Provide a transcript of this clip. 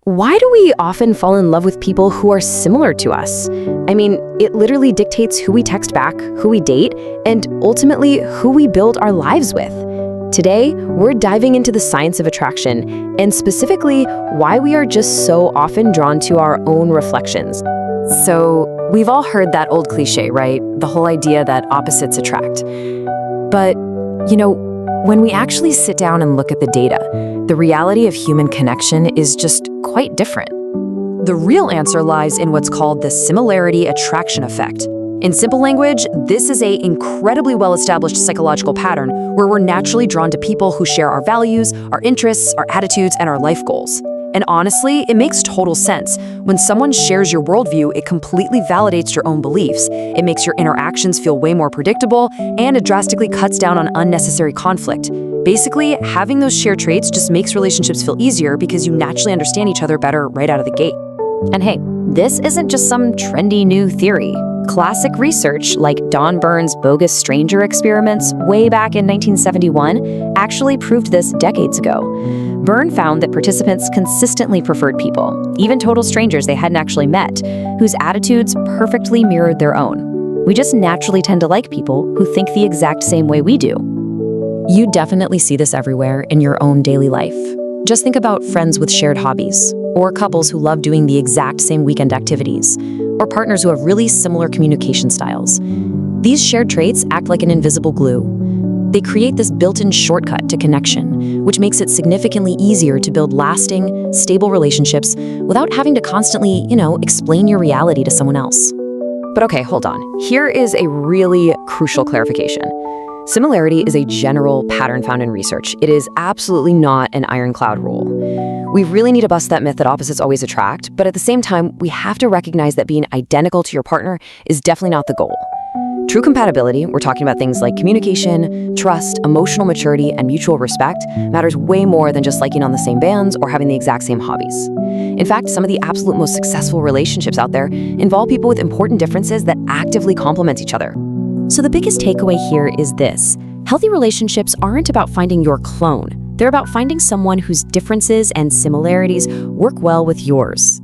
why do we often fall in love with people who are similar to us? I mean, it literally dictates who we text back, who we date, and ultimately who we build our lives with. Today, we're diving into the science of attraction, and specifically why we are just so often drawn to our own reflections. So, we've all heard that old cliche, right? The whole idea that opposites attract. But, when we actually sit down and look at the data, the reality of human connection is just quite different. The real answer lies in what's called the similarity-attraction effect. In simple language, this is an incredibly well-established psychological pattern where we're naturally drawn to people who share our values, our interests, our attitudes, and our life goals. And honestly, it makes total sense. When someone shares your worldview, it completely validates your own beliefs. It makes your interactions feel way more predictable, and it drastically cuts down on unnecessary conflict. Basically, having those shared traits just makes relationships feel easier because you naturally understand each other better right out of the gate. And hey, this isn't just some trendy new theory. Classic research, like Don Byrne's bogus stranger experiments way back in 1971, actually proved this decades ago. Byrne found that participants consistently preferred people, even total strangers they hadn't actually met, whose attitudes perfectly mirrored their own. We just naturally tend to like people who think the exact same way we do. You definitely see this everywhere in your own daily life. Just think about friends with shared hobbies, or couples who love doing the exact same weekend activities, or partners who have really similar communication styles. These shared traits act like an invisible glue. They create this built-in shortcut to connection, which makes it significantly easier to build lasting, stable relationships without having to constantly, explain your reality to someone else. But okay, hold on. Here is a really crucial clarification. Similarity is a general pattern found in research. It is absolutely not an ironclad rule. We really need to bust that myth that opposites always attract, but at the same time, we have to recognize that being identical to your partner is definitely not the goal. True compatibility, we're talking about things like communication, trust, emotional maturity, and mutual respect, matters way more than just liking on the same bands or having the exact same hobbies. In fact, some of the absolute most successful relationships out there involve people with important differences that actively complement each other. So the biggest takeaway here is this: healthy relationships aren't about finding your clone. They're about finding someone whose differences and similarities work well with yours.